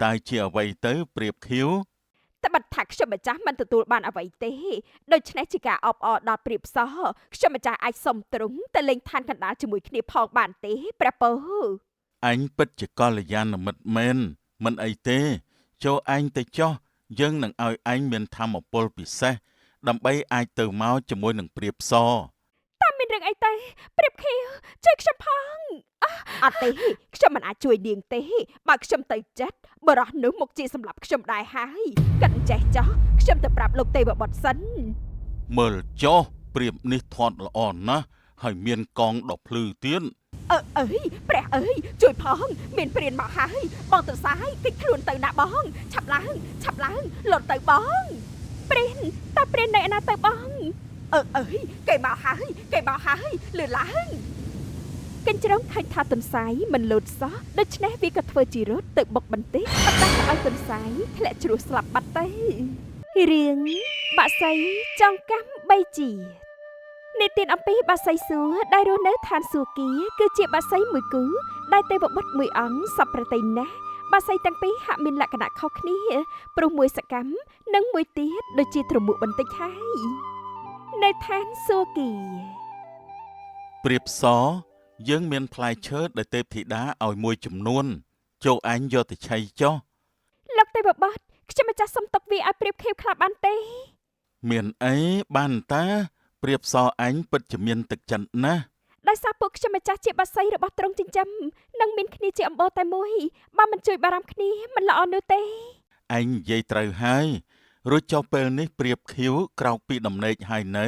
តើជាអ្វីទៅប្រៀបខៀវតែបាត់ថាខ្ញុំម្ចាស់មិនទទួលបានអ្វីទេដូច្នេះជាការអបអរដល់ព្រាបសោះខ្ញុំម្ចាស់អាចសុំទ្រង់ទៅលេងឋានកណ្ដាលជាមួយគ្នាផងបានទេព្រះពើអញពិតជាកល្យាណមិត្តមែនមិនអីទេចូលឯងទៅចុះយើងនឹងឲ្យឯងមានធម៌ពលពិសេសដើម្បីអាចទៅមកជាមួយនឹងព្រាបសតែមានរឿងអីទេព្រាបខៀវជួយខ្ញុំផងអត់ទេខ្ញុំមិនអាចជួយនាងទេបើខ្ញុំទៅចិត្តបរោះនោះមកជាសម្រាប់ខ្ញុំដែរហើយគិតអញ្ចេះចោះខ្ញុំទៅប្រាប់លោកទេវបុត្រសិនមើលចុះព្រាបនេះធាត់ល្អណាស់ហើយមានកងដ៏ភ្លឺទៀតអើយព្រះអើយជួយផងមានព្រានមកហើយបងទៅសាយគេខ្លួនទៅណាបងឆាប់ឡើងលត់ទៅបងព្រានតើព្រាននៅឯណាទៅបងអើយគេមកហើយលឿនឡើងកញ្ជ្រោងឃើញថាទន្សាយមិនលោតសោះដូច្នេះវាក៏ធ្វើជារត់ទៅបុកបន្ទះប៉ុន្តែឲ្យទន្សាយធ្លាក់ជ្រោះស្លាប់បាត់ទៅរឿងបាក់សីចង់កម្មបីជានិទានអំពីបាក់សីសួរដែលរស់នៅឋានសួគ៌គឺជាបាក់សីមួយគូដែលទេវបុត្រមួយអង្គសពប្រតិណាស់បាក់សីទាំងពីរហាក់មានលក្ខណៈខុសគ្នាព្រោះមួយសកម្មនិងមួយទៀតដូចជាទ្រមុកបន្តិចហើយនៅឋានសួគ៌ព្រាបសយើងមានផ្លែឈើដែលទេពធីតាឲ្យមួយចំនួនចូលអញយកទៅឆៃចុះលោកទេវបុត្រខ្ញុំម្ចាស់សុំទុកវាឲ្យព្រាបខៀវខ្លះបានទេមានអីបានតាព្រាបសអញពិតជាមានទឹកចិត្តណាស់ដោយសារពួកខ្ញុំម្ចាស់ជាបាសីរបស់ទ្រង់ចិញ្ចឹមនិងមានគ្នាជាអំបូរតែមួយបើមិនជួយបារម្ភគ្នាមិនល្អនោះទេឯងនិយាយត្រូវហើយរួចចុះពេលនេះព្រាបខៀវក្រោកពីដំណេកហើយនៅ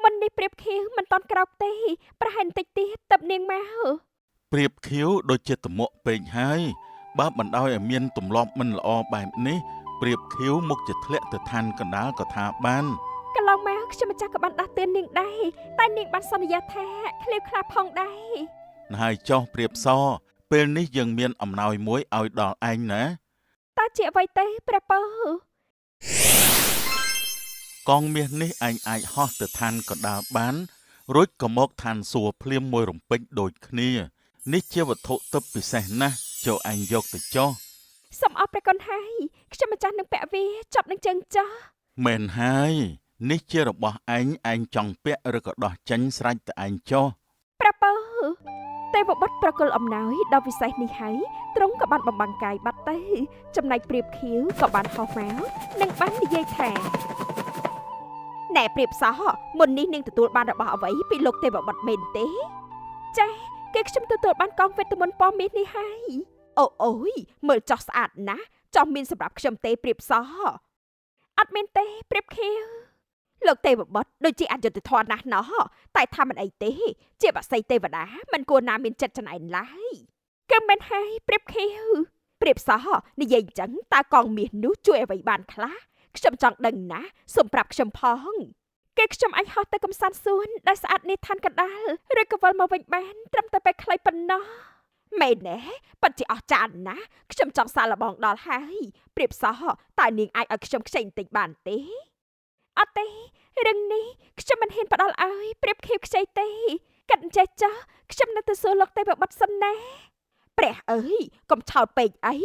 មុននេះព្រាបខៀវមិនតាន់ក្រោកទេប្រហែលបន្តិចទៀតតឹបនាងមកព្រាបខៀវដូចជាត្មក់ពេកហើយបើបណ្ដោយឲ្យមានទម្លាប់មិនល្អបែបនេះព្រាបខៀវមុខជាធ្លាក់ទៅឋានកណ្ដាលក៏ថាបានកន្លងមកខ្ញុំម្ចាស់ក៏បានដាស់តឿននាងដែរតែនាងបានសន្យាថាឃ្លាវខ្លាផងដែរហើយចុះព្រាបសពេលនេះយើងមានអំណោយមួយឲ្យដល់ឯងណាតើជាអ្វីទេព្រះពើកងមាសនេះឯងអាចហោះទៅឋានកណ្ដាលបានរួចក៏មកឋានសួគ៌ភ្លាមមួយរំពេចដូចគ្នានេះជាវត្ថុទិព្វពិសេសណាស់ចូលឯងយកទៅចុះសូមអរព្រះគុណហើយខ្ញុំម្ចាស់នឹងពាក់វាចាប់នឹងជើងចោះមែនហើយនេះជារបស់ឯងចង់ពាក់ឬក៏ដោះចេញស្រេចទៅឯងចុះព្រះពើទេវបុត្រប្រគល់អំណោយដ៏វិសេសនេះហើយទ្រង់ក៏បានបំបាំងកាយបាត់ទៅចំណែកព្រាបខៀវក៏បានហោះមកនិងបាននិយាយថាណែព្រាបសោះមុននេះនាងទទួលបានរបស់អ្វីពីលោកទេវបុត្រមែនទេចា៎គេខ្ញុំទទួលបានកងវេទមន្តពណ៌មាសនេះហើយអូយមើលចោះស្អាតណាស់ចោះមានសម្រាប់ខ្ញុំទេព្រាបសោះអត់មានទេព្រាបខៀវលោកទេវបុត្រដូចជាអយុត្តិធម៌ណាស់ណោះតែថាមិនអីទេជាបក្សីទេវតាមិនគួរណាមានចិត្តចំណែនឡើយគឺមិនហើយព្រាបខៀវព្រាបសោះនិយាយអញ្ចឹងតើកងមាសនោះជួយអ្វីបានខ្លះខ្ញុំចង់ដឹងណាសូមប្រាប់ខ្ញុំផងគេខ្ញុំអញហោះទៅកំសាន្តសួនដែលស្អាតនេះឋានកណ្ដាលឬក៏វិលមកវិញបានត្រឹមតែពេលខ្លីប៉ុណ្ណោះមែនទេពិតជាអស្ចារ្យណាស់ខ្ញុំចង់សាកល្បងដល់ហើយព្រាបសោះតើនាងអាចឲ្យខ្ញុំខ្ចីបន្តិចបានទេអត់ទេរឿងនេះខ្ញុំមិនហ៊ានផ្ដល់ឲ្យព្រាបខៀវខ្ចីទេកាត់ចេះចោះខ្ញុំនៅទៅសួរលោកទេវបុត្រសិនណាព្រះអើយកុំឆោតពេកអី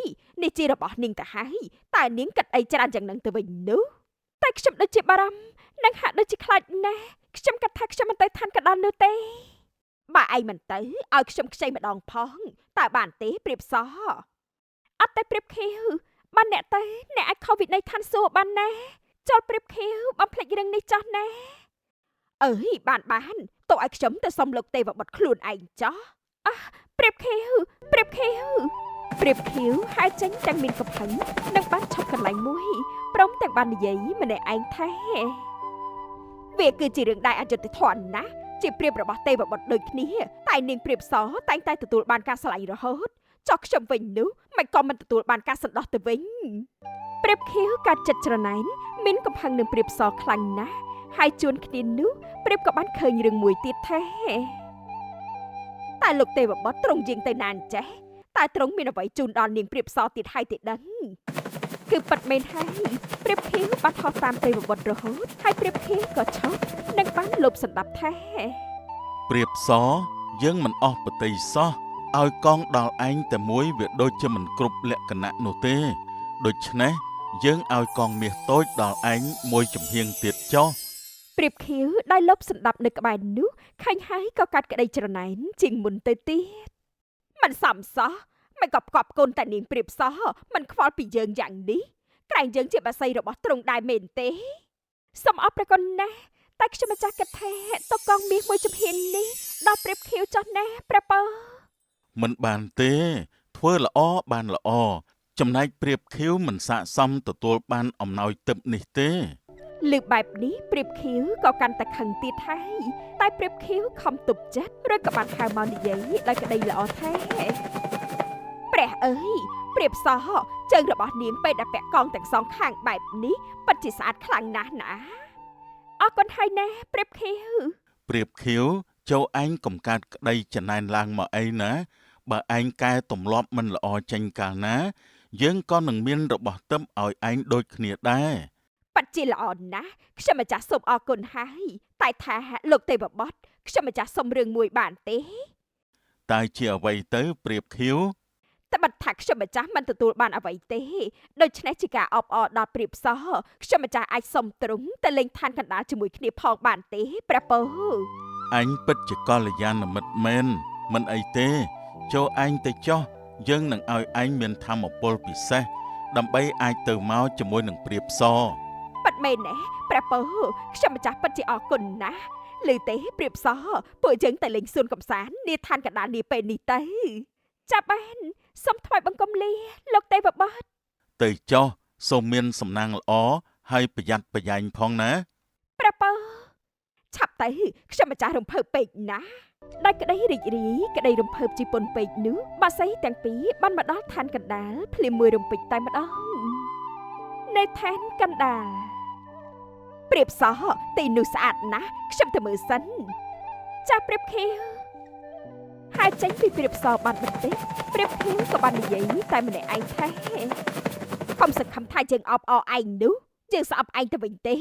នេះជារបស់នាងទៅហើយតើនាងគិតអីច្រើនយ៉ាងហ្នឹងទៅវិញនោះតែខ្ញុំដូចជាបារម្ភនិងហាក់ដូចជាខ្លាចណាស់ខ្ញុំគិតថាខ្ញុំមិនទៅឋានកណ្ដាលនោះទេបើឯងមិនទៅឲ្យខ្ញុំខ្ចីម្ដងផងតើបានទេព្រាបសោះអត់ទេព្រាបខៀវបានអ្នកទៅអ្នកអាចខុសវិន័យឋានសួគ៌បានណាចូលព្រាបខៀវបំភ្លេចរឿងនេះចោះណាអើយបានទៅឲ្យខ្ញុំទៅសុំលោកទេវបុត្រខ្លួនឯងចោះព្រាបខៀវព្រាបខៀវហើយចេញទាំងមានកំផឹងនិងបានឈប់កន្លែងមួយព្រមទាំងបាននិយាយម្នាក់ឯងថាវាគឺជារឿងដែលអយុត្តិធម៌ណាស់ជាព្រាបរបស់ទេវបុត្រដូចគ្នាតែនាងព្រាបសតែងតែទទួលបានការស្រឡាញ់រហូតចោះខ្ញុំវិញនោះមិនក៏មិនទទួលបានការសន្តោសទៅវិញព្រាបខៀវកាត់ចិត្តច្រណែនមានកំផឹងនឹងព្រាបសខ្លាំងណាស់ហើយជួនគ្នានោះព្រាបក៏បានឃើញរឿងមួយទៀតថាតែលោកទេវបុត្រទ្រង់យាងទៅណានចេះតែទ្រង់មានអ្វីជូនដល់នាងព្រាបសទៀតហើយទេដឹងគឺប៉ិតមែនហើយព្រាបខៀវបានហោះតាមទេវបុត្ររហូតហើយព្រាបខៀវក៏ឈប់និងបានលុបសន្តាប់ថាព្រាបសយើងមិនអស់បតីសោះ ឲ្យកងដល់ឯងតែមួយវាដូចជាមិនគ្រប់លក្ខណៈនោះទេដូច្នេះយើងឲ្យកងមាសតូចដល់ឯងមួយចំហៀងទៀតចុះ ព្រាបខៀវដោយលបសណ្ដាប់នៅក្បែរនោះឃើញហើយក៏កាត់ក្តីច្រណែនជាងមុនទៅទៀតមិនសមសោះមិនក៏ផ្គប់កូនតែនាងព្រាបសោះមិនខ្វល់ពីយើងយ៉ាងនេះក្រែងយើងជាបាសីរបស់ទ្រង់ដែរមែនទេសូមអរព្រះគុណណាស់តែខ្ញុំម្ចាស់គិតថាតកងមាសមួយចំហៀងនេះដល់ព្រាបខៀវចោះណាព្រះពើ មិនបានទេធ្វើល្អបានល្អចំណែកព្រាបខៀវមិនស័ក្តិសមទទួលបានអំណោយទឹកនេះទេ លើបែបនេះព្រាបខៀវក៏កាន់តែខឹងទៀតហើយតែព្រាបខៀវខំទប់ចិត្តឬក៏បានហៅមកនិយាយដោយក្តីល្អថាព្រះអើយព្រាបសោះជើងរបស់នាងពេលដែលពាក់កងទាំងសងខាងបែបនេះពិតជាស្អាតខ្លាំងណាស់ណាអរគុណហើយណាព្រាបខៀវ ព្រាបខៀវចូលឯងកុំកើតក្តីចំណែនឡើងមកអីណាបើឯងកែទម្លាប់មិនល្អចេញកាលណាយើងក៏នឹងមានរបស់ទឹមឲ្យឯងដូចគ្នាដែរ ប៉ាត់ជាល្អណាស់ខ្ញុំម្ចាស់សូមអរគុណហើយតែថាលោកទេវបុត្រខ្ញុំម្ចាស់សូមរឿងមួយបានទេ តែជាអ្វីទៅព្រាបខៀវ តែបាត់ថាខ្ញុំម្ចាស់មិនទទួលបានអ្វីទេដូច្នេះជាការអបអរដល់ព្រាបសោះខ្ញុំម្ចាស់អាចសុំទ្រង់ទៅលេងឋានកណ្ដាលជាមួយគ្នាផងបានទេព្រះពើ អញពិតជាកល្យាណមិត្តមែនមិនអីទេចូលឯងទៅចុះយើងនឹងឲ្យឯងមានធម៌ពលពិសេសដើម្បីអាចទៅមកជាមួយនឹងព្រាបស ប៉ាត់មែនណាព្រះពើខ្ញុំម្ចាស់ពិតជាអរគុណណាស់ឮទេព្រាបសោះពួកយើងទៅលេងសួនកំសាន្តនាឋានកណ្ដាលនាពេលនេះទៅចាប់បានសូមថ្វាយបង្គំលាលោកទេវបុត្រ ទៅចុះសូមមានសំណាងល្អហើយប្រយ័ត្នប្រយែងផងណា ព្រះពើឆាប់ទៅខ្ញុំម្ចាស់រំភើបពេកណាស់ដោយក្តីរីករាយក្តីរំភើបជីពុនពេកនោះបាសីទាំងពីរបានមកដល់ឋានកណ្ដាលភ្លាមមួយរំពេចតែម្ដងនៅឋានកណ្ដាលព្រាបសោះទីនោះស្អាតណាស់ខ្ញុំទៅមើលសិនចាព្រាបខៀវហើយចេញពីព្រាបសោះបានបន្តិចព្រាបខៀវក៏បាននិយាយតែម្នាក់ឯងថាកុំសង្ឃឹមថាយើងអបអរឯងនោះយើងស្អប់ឯងទៅវិញទេ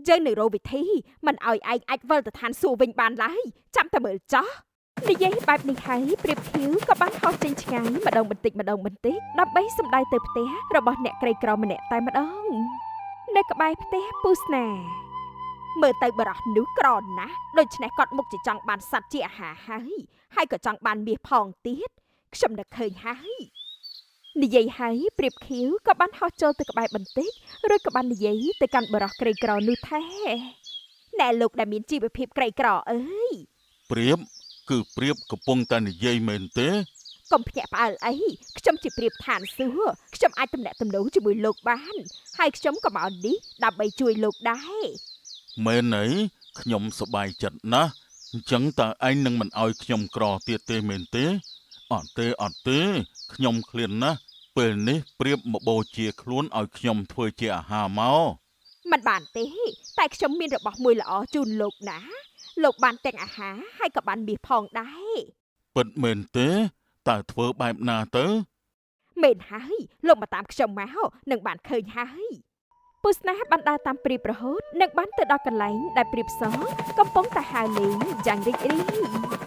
យើងនៅរកវិធីមិនឲ្យឯងអាចវិលទៅឋានសួគ៌វិញបានឡើយចាំតែមើលចោះនិយាយបែបនេះហើយព្រាបខៀវក៏បានហោះចេញឆ្ងាយម្ដងបន្តិចម្ដងបន្តិចដើម្បីសម្ដៅទៅផ្ទះរបស់អ្នកក្រីក្រម្នាក់តែម្ដងនៅក្បែរផ្ទះពូស្នាមើលទៅបរោះនោះក្រណាស់ដូច្នេះគាត់មុខជាចង់បានសัตว์ជាអាហារហើយក៏ចង់បានមាសផងទៀតខ្ញុំនឹកឃើញហើយនិយាយហើយព្រាបខៀវក៏បានហោះចូលទៅក្បែរបន្តិចរួចក៏បាននិយាយទៅកាន់បរោះក្រីក្រនោះថាណែលោកដែលមានជីវភាពក្រីក្រអើយ ព្រាបគឺព្រាបកំពុងតែនិយាយមែនទេ កុំភ្ញាក់ផ្អើលអីខ្ញុំជាព្រាបឋានសួគ៌ខ្ញុំអាចទំនាក់ទំនងជាមួយលោកបានហើយខ្ញុំក៏មកនេះដើម្បីជួយលោកដែរ មែនអីខ្ញុំសប្បាយចិត្តណាស់អញ្ចឹងតើឯងនឹងមិនឲ្យខ្ញុំក្រទៀតទេមែនទេអត់ទេខ្ញុំឃ្លានណាស់ពេលនេះព្រាបមកបូជាខ្លួនឲ្យខ្ញុំធ្វើជាអាហារមក មិនបានទេតែខ្ញុំមានរបស់មួយល្អជូនលោកណាលោកបានទាំងអាហារហើយក៏បានមាសផងដែរ ពិតមែនទេតើធ្វើបែបណាទៅ មែនហើយលោកមកតាមខ្ញុំមកនឹងបានឃើញហើយពូស្នាបានដើរតាមព្រាបរហូតនឹងបានទៅដល់កន្លែងដែលព្រាបសោះកំពុងតែហៅលេងយ៉ាងរីករាយ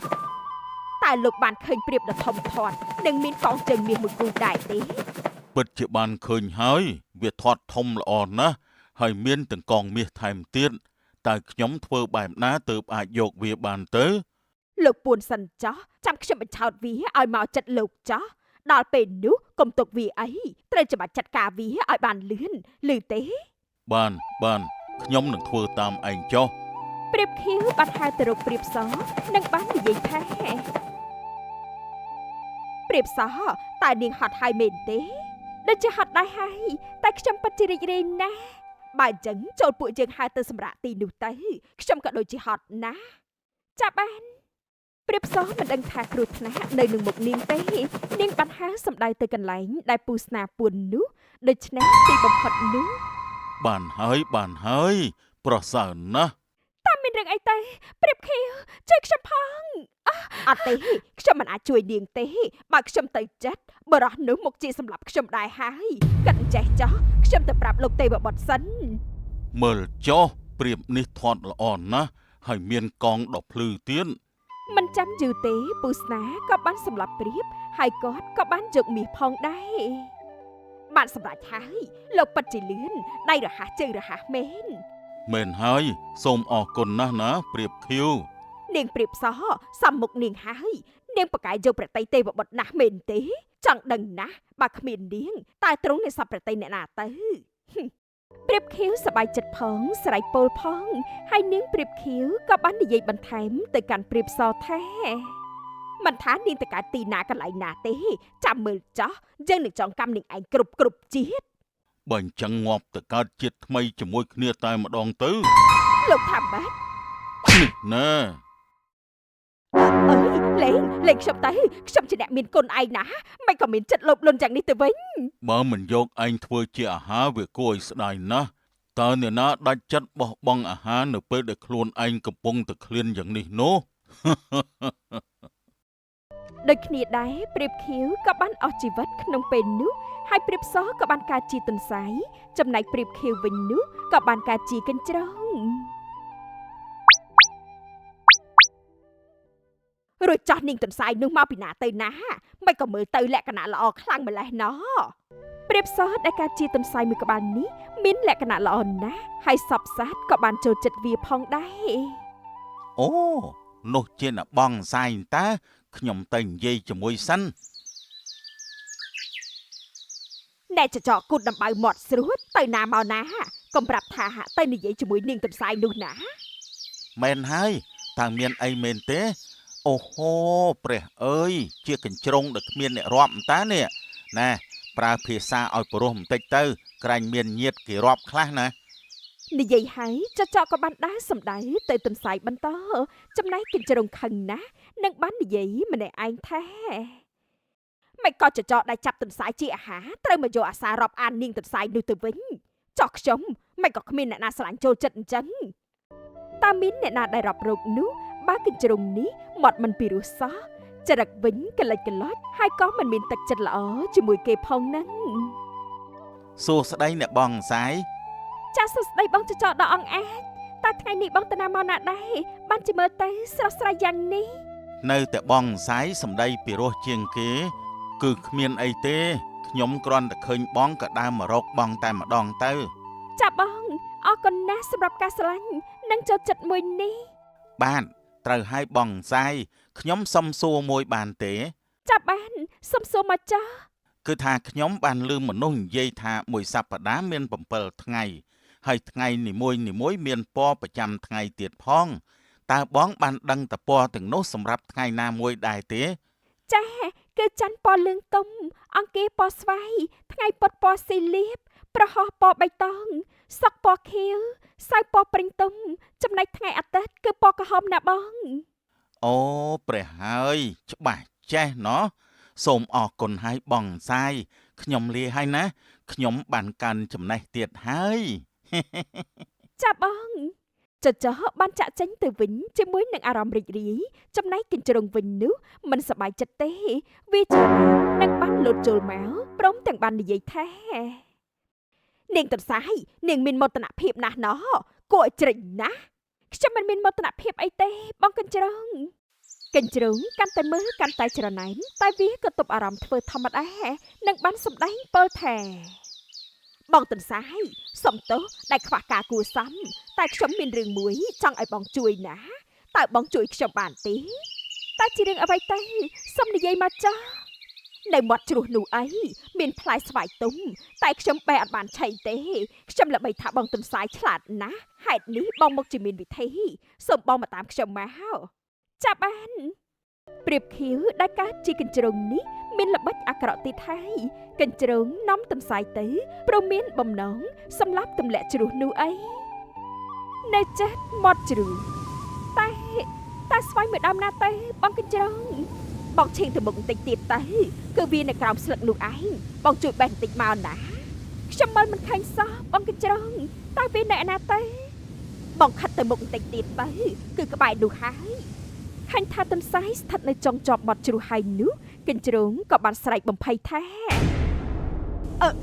តែលោកបានឃើញព្រាបដ៏ធំធាត់និងមានកងជើងមាសមួយគូដែរទេ ពិតជាបានឃើញហើយវាធាត់ធំល្អណាស់ហើយមានទាំងកងមាសថែមទៀតតើខ្ញុំធ្វើបែបណាទើបអាចយកវាបានទៅ លោកពួនសិនចោះចាំខ្ញុំបញ្ឆោតវាឲ្យមកចិត្តលោកចោះដល់ពេលនោះកុំទុកវាអីត្រូវចាំបាច់ចាត់ការវាឲ្យបានលឿនឮទេ បានខ្ញុំនឹងធ្វើតាមឯងចុះ ព្រាបខៀវបានហៅទៅរកព្រាបសោះនិងបាននិយាយថាព្រាបសោះតើនាងហត់ហើយមែនទេដូចជាហត់ដែរហើយតែខ្ញុំពិតជារីករាយណាស់បើអញ្ចឹងចូលពួកយើងហៅទៅសម្រាប់ទីនោះទៅខ្ញុំក៏ដូចជាហត់ណាស់ចាប់បានព្រាបសោះមិនដឹងថាគ្រោះថ្នាក់នៅនឹងមុខនាងទេនាងបានហៅសម្ដៅទៅកន្លែងដែលពូស្នាពួននោះដូច្នេះទីបំផុតនោះ បានហើយប្រសើរណាស់ តាមមានរឿងអីទេព្រាបខៀវជួយខ្ញុំផងអត់ទេខ្ញុំមិនអាចជួយនាងទេបើខ្ញុំទៅចិត្តបរោះនោះមុខជាសម្រាប់ខ្ញុំដែរហើយកាត់អញ្ចេះចោះខ្ញុំទៅប្រាប់លោកទេវបុត្រសិន មើលចុះព្រាបនេះធាត់ល្អណាស់ហើយមានកងដ៏ភ្លឺទៀត មិនចាំយូរទេពូស្នាក៏បានសម្លាប់ព្រាបហើយគាត់ក៏បានយកមាសផងដែរបានសម្រេចហើយលោកពិតជាលឿនដៃរហ័សជើងរហ័សមែន មែនហើយសូមអរគុណណាស់ណាព្រាបខៀវ នាងព្រាបសសំមុខនាងហើយនាងប្រកែកយកប្រតិទេវបុត្រណាស់មែនទេចង់ដឹងណាស់បើគ្មាននាងតើទ្រង់នឹងសពប្រតិអ្នកណាទៅព្រាបខៀវសប្បាយចិត្តផងស្រែកពោលផងហើយនាងព្រាបខៀវក៏បាននិយាយបន្ថែមទៅកាន់ព្រាបសថាមិនថានាងទៅកើតទីណាកន្លែងណាទេចាំមើលចោះយើងនឹងចងកម្មនាងឯងគ្រប់ជាតិ បើអញ្ចឹងងាប់ទៅកើតជាតិថ្មីជាមួយគ្នាតែម្ដងទៅ លោកថាម៉េច នេះណែ អើយលេងខ្ញុំទៅខ្ញុំជាអ្នកមានគុណឯងណាមិនក៏មានចិត្តលោភលន់យ៉ាងនេះទៅវិញ បើមិនយកឯងធ្វើជាអាហារវាគួរឲ្យស្ដាយណាស់តើអ្នកណាដាច់ចិត្តបោះបង់អាហារនៅពេលដែលខ្លួនឯងកំពុងតែឃ្លានយ៉ាងនេះនោះ ដូចគ្នាដែរព្រាបខៀវក៏បានអស់ជីវិតក្នុងពេលនោះហើយព្រាបសក៏បានកើតជាទន្សាយចំណែកព្រាបខៀវវិញនោះក៏បានកើតជាកញ្ជ្រោងរួចចោះនាងទន្សាយនោះមកពីណាទៅណាមិនក៏មើលទៅលក្ខណៈល្អខ្លាំងម្ល៉េះណោះព្រាបសដែលកើតជាទន្សាយមួយក្បាលនេះមានលក្ខណៈល្អណាស់ហើយសពសត្វក៏បានចូលចិត្តវាផងដែរ អូនោះជាអ្នកបងសាយតើខ្ញុំទៅនិយាយជាមួយសិន អ្នកចចកគូតដំបៅមាត់ស្រួតទៅណាមកណាកុំប្រាប់ថាទៅនិយាយជាមួយនាងទន្សាយនោះណា មែនហើយតើមានអីមែនទេអូហូព្រះអើយជាកញ្ជ្រោងដែលគ្មានអ្នករាប់តើនេះណែប្រើភាសាឲ្យព្រោះបន្តិចទៅក្រែងមានញាតគេរាប់ខ្លះណា និយាយហើយចចកក៏បានដើរសម្ដៅទៅទន្សាយបន្តចំណែកកញ្ជ្រោងខឹងណាស់នឹងបាននិយាយម្នាក់ឯងថាមិនក៏ចចកដែលចាប់ទន្សាយជាអាហារត្រូវមកយកអាសាររាប់អាននាងទន្សាយនោះទៅវិញចោះខ្ញុំមិនក៏គ្មានអ្នកណាស្រឡាញ់ចូលចិត្តអញ្ចឹងតើមានអ្នកណាដែលរាប់រកនោះបើកញ្ជ្រោងនេះមាត់មិនពីរោះសោះចរិតវិញកលិចកលត់ហើយក៏មិនមានទឹកចិត្តល្អជាមួយគេផងហ្នឹង សួស្ដីអ្នកបងសាយ ចាសសួស្ដីបងចចកដ៏អង្អាចតើថ្ងៃនេះបងទៅណាមកណាដែរបានជាមើលទៅស្រស់ស្រាយយ៉ាងនេះ នៅតែបងសាយសម្ដីពីរោះជាងគេគឺគ្មានអីទេខ្ញុំគ្រាន់តែឃើញបងក៏ដើរមករកបងតែម្ដងទៅ ចាបងអរគុណណាស់សម្រាប់ការស្រឡាញ់និងចូលចិត្តមួយនេះ បាទត្រូវឲ្យបងសាយខ្ញុំសុំសួរមួយបានទេ ចាបានសុំសួរមកចាស់ គឺថាខ្ញុំបានឮមនុស្សនិយាយថាមួយសប្តាហ៍មាន7ថ្ងៃហើយថ្ងៃនីមួយមានពណ៌ប្រចាំថ្ងៃទៀតផងតើបងបានដឹងតពណ៌ទាំងនោះសម្រាប់ថ្ងៃណាមួយដែរទេ ចាគឺច័ន្ទពណ៌លឿងទុំអង្គារពណ៌ស្វាយថ្ងៃពុធពណ៌ស៊ីលៀបប្រហោះពណ៌បៃតងសុក្រពណ៌ខៀវសៅរ៍ពណ៌ប្រេងទុំចំណែកថ្ងៃអាទិត្យគឺពណ៌ក្រហមណាបង អូព្រះហើយច្បាស់ចេះណោះសូមអរគុណឲ្យបងសាយខ្ញុំលាហើយណាខ្ញុំបានកាន់ចំណេះទៀតហើយ ចាបងចចកបានចាក់ចេញទៅវិញជាមួយនឹងអារម្មណ៍រីករាយចំណែកកញ្ជ្រោងវិញនោះមិនសប្បាយចិត្តទេវាច្រណែននឹងបានលោតចូលមកព្រមទាំងបាននិយាយថានាងទន្សាយនាងមានមោទនភាពណាស់ណោះគួរឲ្យជ្រិញណាស់ខ្ញុំមិនមានមោទនភាពអីទេបងកញ្ជ្រោងកាន់តែមើលកាន់តែច្រណែនតែវាក៏ទប់អារម្មណ៍ធ្វើធម្មតានឹងបានសម្ដែងពោលថាបងទន្សាយសុំទោសដែលខ្វះការគួរសមតែខ្ញុំមានរឿងមួយចង់ឲ្យបងជួយណាតើបងជួយខ្ញុំបានទេតើជារឿងអ្វីទៅសុំនិយាយមកចាស់នៅមាត់ជ្រោះនោះអីមានផ្លែស្វាយទុំតែខ្ញុំបែរអត់បានឆៃទេខ្ញុំល្បីថាបងទន្សាយឆ្លាតណាស់ហេតុនេះបងមកជាមានវិធីសូមបងមកតាមខ្ញុំមកចាប់បានព្រាបខៀវដែលកើតជាកញ្ជ្រោងនេះមានល្បិចអាក្រក់ទៀតហើយកញ្ជ្រោងនាំទន្សាយទៅព្រមមានបំណងសម្លាប់ទម្លាក់ជ្រោះនោះអីនៅចិត្តមាត់ជ្រោះតែស្វាយមួយដើមណាទៅបងកញ្ជ្រោងបងឆេងទៅមុខបន្តិចទៀតទៅគឺវានៅក្រោមស្លឹកនោះឯងបងជួយបេះបន្តិចមកណាខ្ញុំមើលមិនឃើញសោះបងកញ្ជ្រោងតើវានៅឯណាទៅបងខិតទៅមុខបន្តិចទៀតទៅគឺក្បែរនោះហើយឃើញថាទន្សាយស្ថិតនៅចុងជាប់មាត់ជ្រោះហើយនោះកញ្ជ្រោងក៏បានស្រែកបំភ័យថា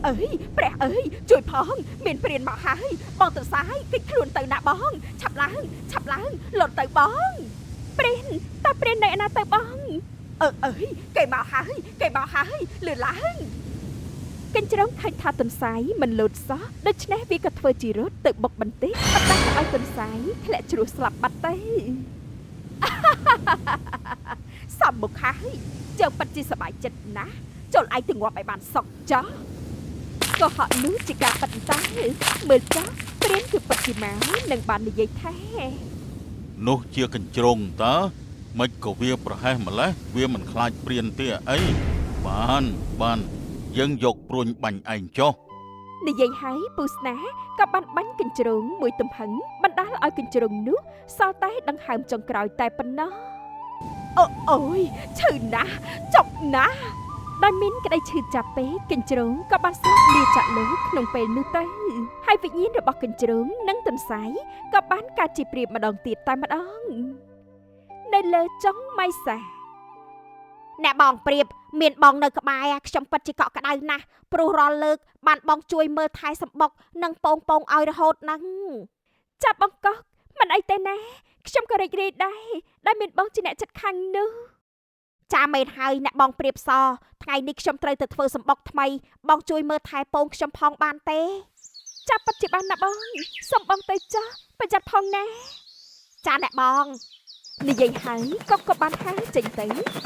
អើយព្រះអើយជួយផងមានព្រានមកហើយបងទន្សាយគេចខ្លួនទៅណាបងឆាប់ឡើងលុតទៅបង ព្រិនតាព្រិននៅណាទៅបងអើយគេមកហើយលឺឡើងកញ្ជ្រោងឃើញថាទន្សាយមិនលោតសោះដូច្នេះវាក៏ធ្វើជារត់ទៅបុកបន្តិចប៉ុន្តែឲ្យទន្សាយធ្លាក់ជ្រោះស្លាប់បាត់ទៅសំមុខហើយជើងប៉ិតជាសប្បាយចិត្តណាស់ចូលឯងទៅងាប់ឲ្យបានសក់ចោះក៏ហក់នោះជាការប៉ិតតែមើលចោះព្រានគឺប៉ិតជាម៉ៅនឹងបាននិយាយថានោះជាកញ្ជ្រោងតើមិនក៏វាប្រហែសម្លេះវាមិនខ្លាចព្រានទេអីបានយើងយកព្រួញបាញ់ឯងចុះនិយាយហើយពូស្នាក៏បានបាញ់កញ្ជ្រោងមួយទំហឹងបណ្ដាលឲ្យកញ្ជ្រោងនោះសល់តែដង្ហើមចុងក្រោយតែប៉ុណ្ណោះអូយឈឺណាស់ចុកណាស់ដោយមានក្តីឈឺចាប់ពេកកញ្ជ្រោងក៏បានស្លាប់លាចាក់លើក្នុងពេលនោះទៅហើយវិញ្ញាណរបស់កញ្ជ្រោងនិងទន្សាយក៏បានកើតជាព្រាបម្ដងទៀតតែម្ដងនៅលើចុងម៉ៃសាអ្នកបងព្រាបមានបងនៅក្បែរខ្ញុំពិតជាកក់ក្ដៅណាស់ព្រោះរាល់លើកបានបងជួយមើលថែសម្បុកនិងពងឲ្យរហូតហ្នឹងចាប់បងកោះមិនអីទេណាខ្ញុំក៏រីករាយដែរដែលមានបងជាអ្នកចិត្តខាងនោះចាមែនហើយអ្នកបងព្រាបសថ្ងៃនេះខ្ញុំត្រូវទៅធ្វើសម្បុកថ្មីបងជួយមើលថែពងខ្ញុំផងបានទេចាប់ពិតជាបានណាបងសុំបងទៅចាស់ប្រយ័ត្នផងណាចាអ្នកបងនិយាយហើយក៏បានហើរចេញទៅ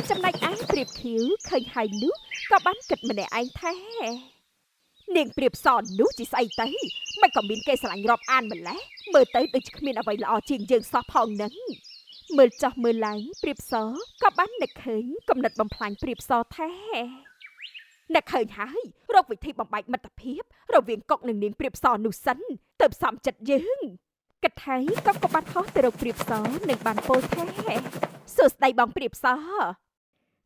ចំណែកឯងព្រាបខៀវឃើញហើយនោះក៏បានគិតម្នាក់ឯងថានាងព្រាបសនោះជាស្អីទៅមិនក៏មានគេស្រឡាញ់រាប់អានម្លេះមើលទៅដូចគ្មានអ្វីល្អជាងយើងសោះផងហ្នឹងមើលចោះមើលឡើងព្រាបសក៏បាននឹកឃើញគំនិតបំផ្លាញព្រាបសថានឹកឃើញហើយរកវិធីបំបែកមិត្តភាពរវាងកុកនិងនាងព្រាបសនោះសិនទៅផ្សំចិត្តយើងគិតហើយក៏បានហោះទៅរកព្រាបសនិងបានពោលថាសួស្ដីបងព្រាបស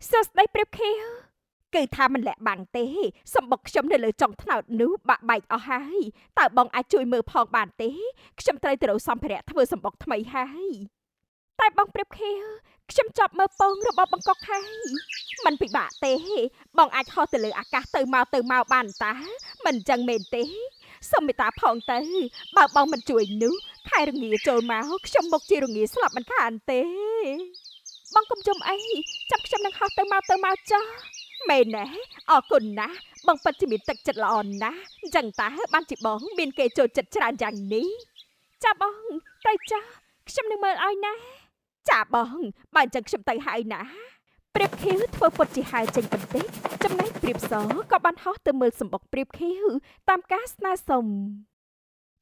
សួស្ដីព្រាបខៀវគឺថាមិនលាក់បាំងទេសម្បុកខ្ញុំនៅលើចុងថ្នោតនោះបាក់បែកអស់ហើយតើបងអាចជួយមើលផងបានទេខ្ញុំត្រូវទៅរកសម្ភារៈធ្វើសម្បុកថ្មីហើយតែបងព្រាបខៀវខ្ញុំចាប់មើលពងរបស់បង្កក់ហើយมันពិបាកទេបងអាចហោះទៅលើអាកាសទៅមកបានតាមិនអញ្ចឹងមែនទេសុំមេត្តាផងទៅបើបងមិនជួយនោះខែរងាចូលមកខ្ញុំមុខជារងាស្លាប់មិនខានទេបងកុំជុំអីចាប់ខ្ញុំនឹងហោះទៅមកចាស់មែនណាអរគុណណាស់បងពិតជាមានទឹកចិត្តល្អណាស់អញ្ចឹងតើបានជាបងមានគេចូលចិត្តច្រើនយ៉ាងនេះចាបងទៅចាស់ខ្ញុំនឹងមើលឲ្យណាចាបងបើអញ្ចឹងខ្ញុំទៅហើយណាព្រាបខៀវធ្វើពុតជាហើចេញបន្តិចចំណែកព្រាបសក៏បានហោះទៅមើលសម្បុកព្រាបខៀវតាមការស្នើសុំ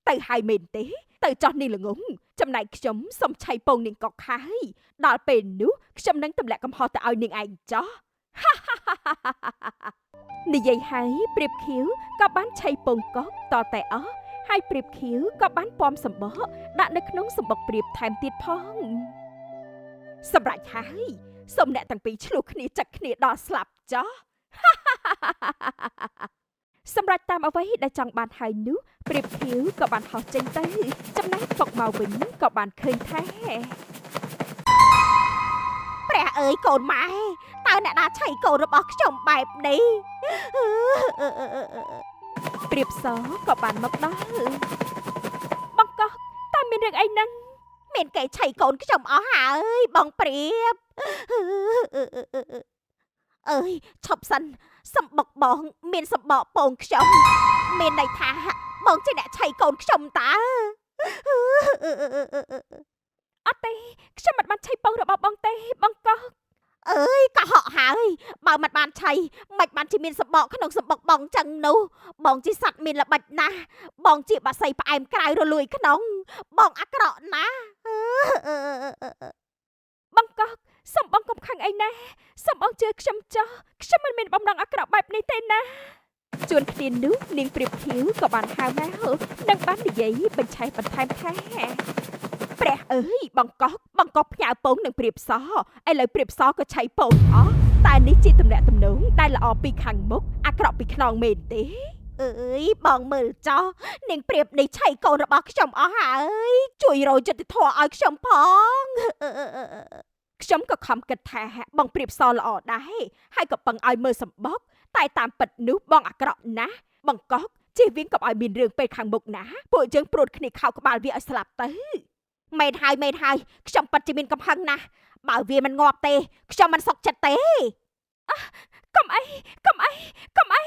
ទៅហើយមែនទេទៅចោះនាងល្ងងចំណែកខ្ញុំសុំឆៃពងនាងកក់ហើយដល់ពេលនោះខ្ញុំនឹងទម្លាក់កំហុសទៅឲ្យនាងឯងចោះនិយាយហើយព្រាបខៀវក៏បានឆៃពងកក់តតែអស់ហើយព្រាបខៀវក៏បានពំសម្បកដាក់នៅក្នុងសម្បុកព្រាបថែមទៀតផងសម្រាប់ហើយសូមអ្នកទាំងពីរឆ្លោះគ្នាចាក់គ្នាដល់ស្លាប់ចោះសម្រាប់តាមអ្វីដែលចង់បានហើយនោះព្រាបខៀវក៏បានហោះចេញទៅចំណែកពុកមកវិញក៏បានឃើញថាព្រះអើយកូនម៉ែតើអ្នកណាឆៃកូនរបស់ខ្ញុំបែបនេះព្រាបសក៏បានមកដល់បង្កោះតើមានរឿងអីហ្នឹងមានគេឆៃកូនខ្ញុំអស់ហើយបងព្រាបអើយឈប់សិនសម្បុកបងមានសម្បកពងខ្ញុំមានន័យថាបងជាអ្នកឆៃកូនខ្ញុំតើអត់ទេខ្ញុំមិនបានឆៃពងរបស់បងទេបងកោះអើយកុហកហើយបើមិនបានឆៃមិនបានជាមានសម្បកក្នុងសម្បុកបងចឹងនោះបងជាសត្វមានល្បិចណាស់បងជាបាសីផ្អែមក្រៅរលួយក្នុងបងអាក្រក់ណាស់បងកោះសូមបងកុំខឹងអីណាសូមបងជឿខ្ញុំចោះខ្ញុំមិនមានបំណងអាក្រក់បែបនេះទេណាជួនគ្នានោះនាងព្រាបខៀវក៏បានហៅមកនិងបាននិយាយបញ្ឆេះបន្ថែមថាព្រះអើយបង្កប់ផ្ញើពងនឹងព្រាបសឥឡូវព្រាបសក៏ឆៃពងអស់តែនេះជាទំនាក់ទំនងដែលល្អពីខាងមុខអាក្រក់ពីខ្នងមែនទេអើយបងមើលចោះនាងព្រាបនេះឆៃកូនរបស់ខ្ញុំអស់ហើយជួយរយយុត្តិធម៌ឲ្យខ្ញុំផងខ្ញុំក៏ខំគិតថាបងព្រាបសល្អដែរហើយក៏ពឹងឲ្យមើលសម្បុកតែតាមពិតនោះបងអាក្រក់ណាស់បង្កប់ជិះវិញកុំឲ្យមានរឿងពេលខាងមុខណាពួកយើងព្រួតគ្នាខោក្បាលវាឲ្យស្លាប់ទៅមែនហើយខ្ញុំពិតជាមានកំហឹងណាស់ បើវាមិនងាប់ទេខ្ញុំមិនសុខចិត្តទេ កុំអីកុំអីកុំអី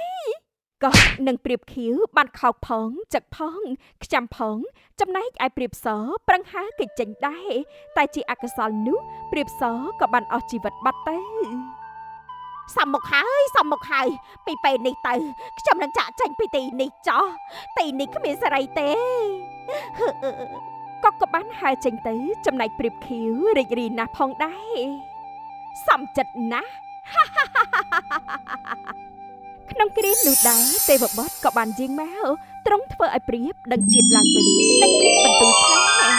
ក៏នឹងព្រៀបខៀវបានខោកផងចឹកផងខ្ចាំផងចំណែកឯព្រៀបសប្រឹងហើគេចេញដែរតែជាអកុសលនោះព្រៀបសក៏បានអស់ជីវិតបាត់ទៅ សំមុខហើយពីពេលនេះទៅខ្ញុំនឹងចាក់ចេញពីទីនេះចោះទីនេះគ្មានសេរីទេ ក៏បានហើរចេញទៅចំណែកព្រៀបខៀវរីករាយណាស់ផងដែរសំចិត្តណាស់ ក្នុងគ្រានោះដែរទេវបុត្រក៏បានយាងមកទ្រង់ធ្វើឲ្យព្រាបដឹងជាតិឡើងវិញនិងមានបន្ទូលថា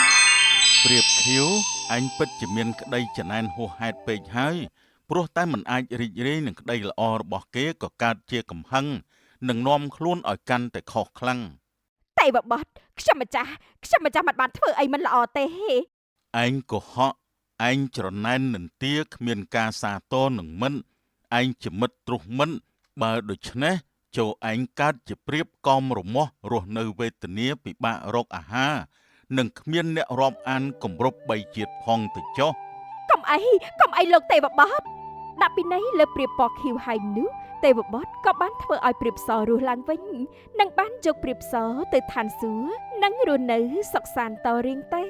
ព្រៀបខៀវអញពិតជាមានក្តីច្នៃហួសហេតុពេកហើយព្រោះតែមិនអាចរីករាយនឹងក្តីល្អរបស់គេក៏កើតជាកំហឹងនិងនាំខ្លួនឲ្យកាន់តែខុសខ្លាំង ទេវបុត្រខ្ញុំម្ចាស់មិនបានធ្វើអីមិនល្អទេ ឯងកុហកឯងច្រណែននិន្ទាគ្មានការសាទរនឹងមិនឯងជាមិត្តទ្រុះមិនបើដូច្នេះចូលឯងកើតជាព្រៀបកំរមាស់រស់នៅវេទនាពិបាករកអាហារនិងគ្មានអ្នករាប់អានគម្រប់3ជាតិផងទៅចុះ កុំអីលោកទេវបុត្រដាក់ពីនេះលើព្រាបពណ៌ខៀវហើយនោះទេវបុត្រក៏បានធ្វើឲ្យព្រាបសរស់ឡើងវិញនិងបានយកព្រាបសទៅឋានសួគ៌និងរស់នៅសុខសាន្តតរៀងទៅ